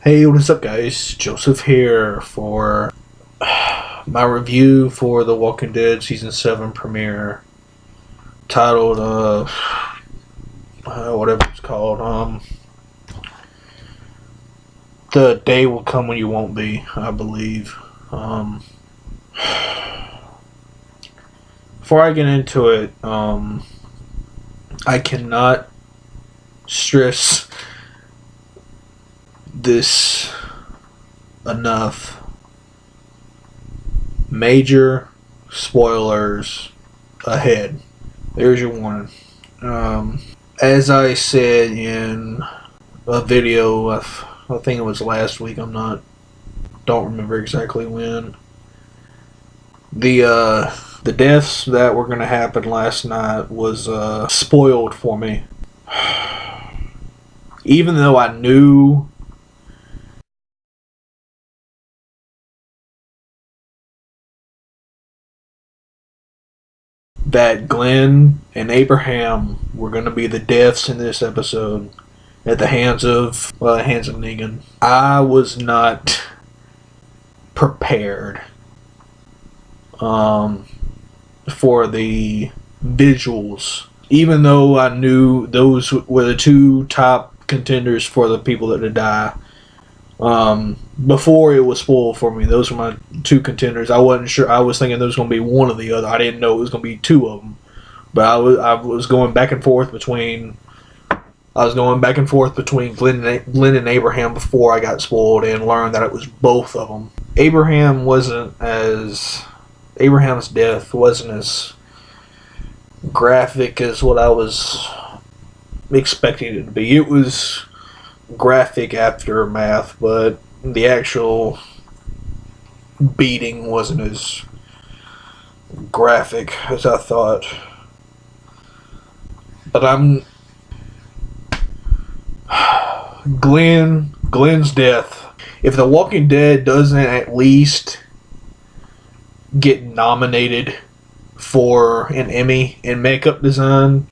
Hey, what's up, guys? Joseph here for my review for The Walking Dead Season 7 premiere, titled, whatever it's called. The Day Will Come When You Won't Be, I believe. Before I get into it, I cannot stress this enough. Major spoilers ahead. There's your warning. As I said in a video, I think it was last week. Don't remember exactly when. The deaths that were going to happen last night was spoiled for me. Even though I knew that Glenn and Abraham were going to be the deaths in this episode at the hands of Negan, I was not prepared for the visuals. Even though I knew those were the two top contenders for the people that would die. Before it was spoiled for me, those were my two contenders. I wasn't sure. I was thinking there was going to be one or the other. I didn't know it was going to be two of them. But I was going back and forth between. I was going back and forth between Glenn and Abraham before I got spoiled and learned that it was both of them. Abraham's death wasn't as graphic as what I was expecting it to be. It was graphic aftermath, but the actual beating wasn't as graphic as I thought. But Glenn's death. If The Walking Dead doesn't at least get nominated for an Emmy in makeup design,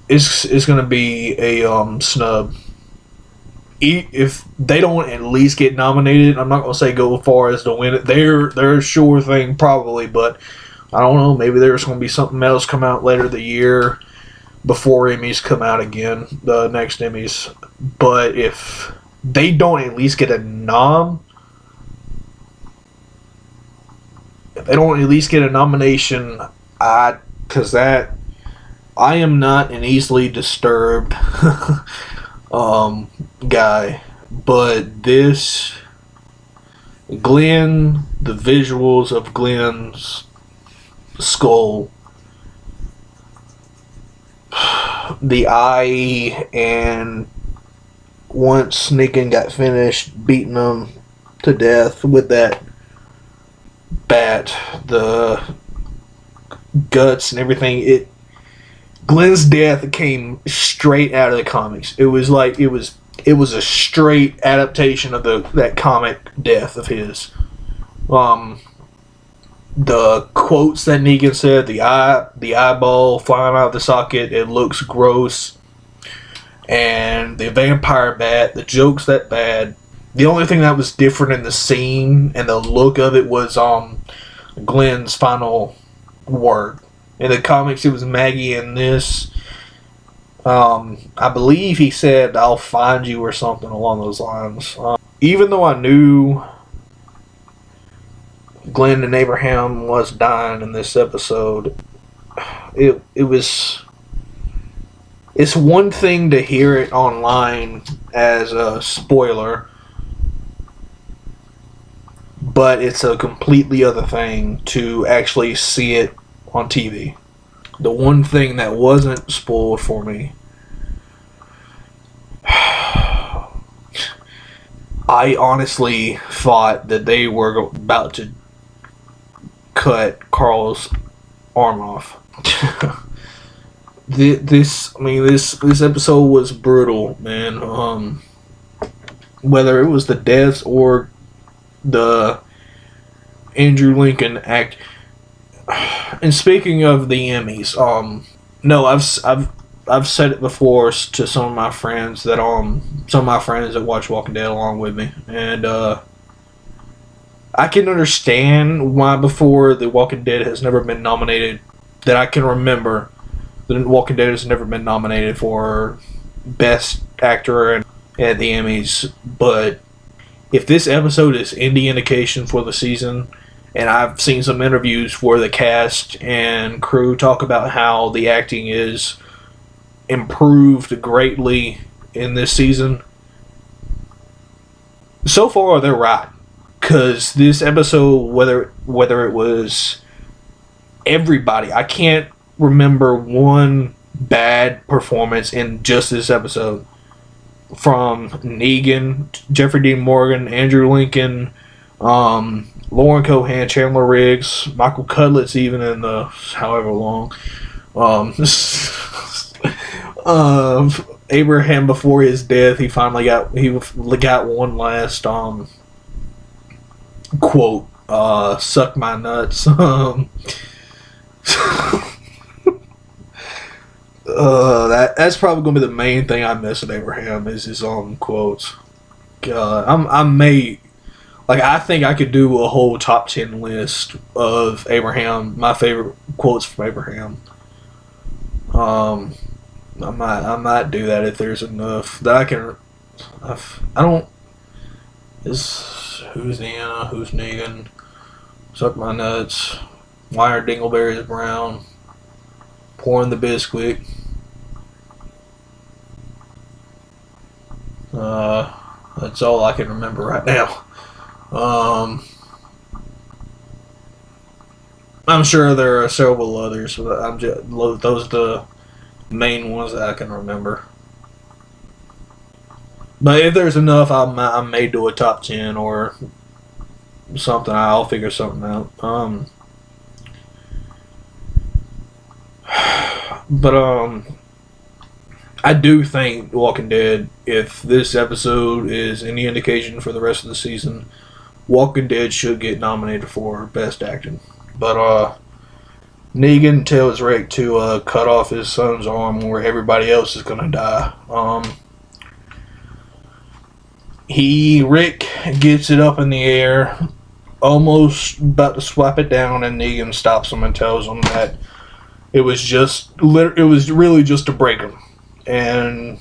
it's going to be a snub. If they don't at least get nominated, I'm not going to say go as far as to win it. They're a sure thing probably, but I don't know. Maybe there's going to be something else come out later the year before Emmys come out again, the next Emmys. But if they don't at least get a nom, if they don't at least get a nomination, I am not an easily disturbed guy, but this Glenn, the visuals of Glenn's skull, the eye, and once Negan got finished beating him to death with that bat, the guts and everything, Glenn's death came straight out of the comics. It was a straight adaptation of that comic death of his. The quotes that Negan said, the eyeball flying out of the socket, it looks gross. And the vampire bat, the joke's that bad. The only thing that was different in the scene and the look of it was Glenn's final word. In the comics, it was Maggie. In this, I believe he said, "I'll find you," or something along those lines. Even though I knew Glenn and Abraham was dying in this episode, it's one thing to hear it online as a spoiler, but it's a completely other thing to actually see it on TV. The one thing that wasn't spoiled for me, I honestly thought that they were about to cut Carl's arm off. This episode was brutal, man. Whether it was the deaths or the Andrew Lincoln act. And speaking of the Emmys, no, I've said it before to some of my friends that some of my friends that watch Walking Dead along with me, and I can understand why before The Walking Dead has never been nominated, that I can remember, The Walking Dead has never been nominated for Best Actor at the Emmys, but if this episode is any indication for the season, and I've seen some interviews where the cast and crew talk about how the acting is improved greatly in this season, so far they're right. Because this episode, whether it was everybody, I can't remember one bad performance in just this episode. From Negan, Jeffrey Dean Morgan, Andrew Lincoln, Lauren Cohan, Chandler Riggs, Michael Cudlett's even in the however long. Abraham, before his death, he got one last quote, "Suck my nuts." That's probably gonna be the main thing I miss of Abraham is his quotes. I think I could do a whole top 10 list of Abraham, my favorite quotes from Abraham. I might do that if there's enough that I can. I don't. Who's Anna? Who's Negan? Suck my nuts. Why are dingleberries brown? Pouring the biscuit. That's all I can remember right now. I'm sure there are several others, but those are the main ones that I can remember. But if there's enough, I may do a top 10 or something. I'll figure something out. But I do think Walking Dead, if this episode is any indication for the rest of the season, Walking Dead should get nominated for Best Acting. But Negan tells Rick to cut off his son's arm where everybody else is gonna die. Rick gets it up in the air, almost about to swipe it down, and Negan stops him and tells him that it was really just to break him. And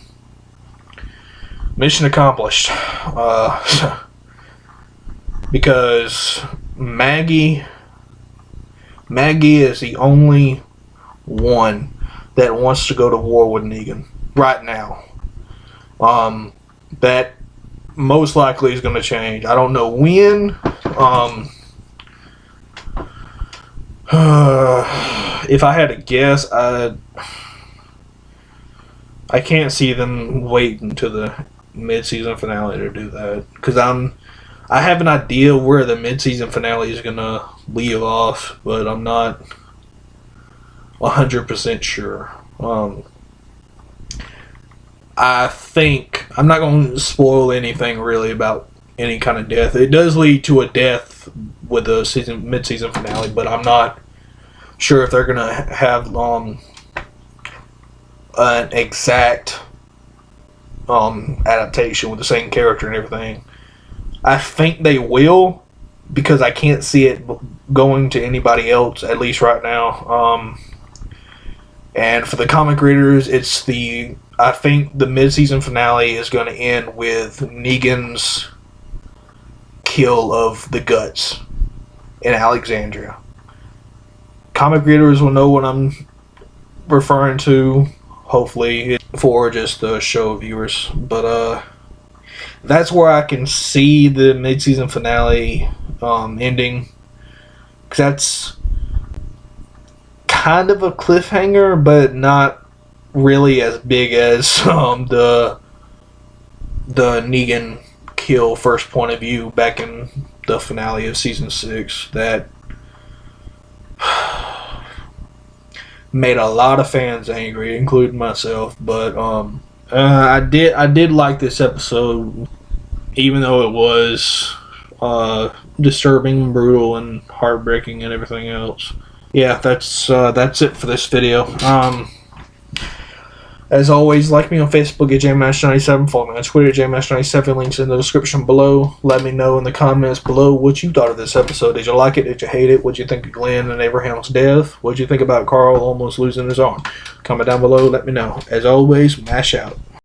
mission accomplished. Because Maggie is the only one that wants to go to war with Negan right now. That most likely is going to change. I don't know when. If I had to guess, I can't see them waiting to the mid-season finale to do that, because I have an idea where the mid-season finale is gonna leave off, but I'm not 100% sure. I think I'm not going to spoil anything really about any kind of death. It does lead to a death with the mid-season finale, but I'm not sure if they're gonna have an exact adaptation with the same character and everything. I think they will, because I can't see it going to anybody else, at least right now. And for the comic readers, I think the mid-season finale is going to end with Negan's kill of the Guts in Alexandria. Comic readers will know what I'm referring to, hopefully, for just the show viewers. But that's where I can see the mid-season finale ending, because that's kind of a cliffhanger, but not really as big as the Negan kill first point of view back in the finale of season 6 that made a lot of fans angry, including myself. But I did like this episode, even though it was disturbing, brutal, and heartbreaking, and everything else. Yeah, that's it for this video. As always, like me on Facebook at JMaster97. Follow me on Twitter at JMaster97. Links in the description below. Let me know in the comments below what you thought of this episode. Did you like it? Did you hate it? What did you think of Glenn and Abraham's death? What did you think about Carl almost losing his arm? Comment down below. Let me know. As always, mash out.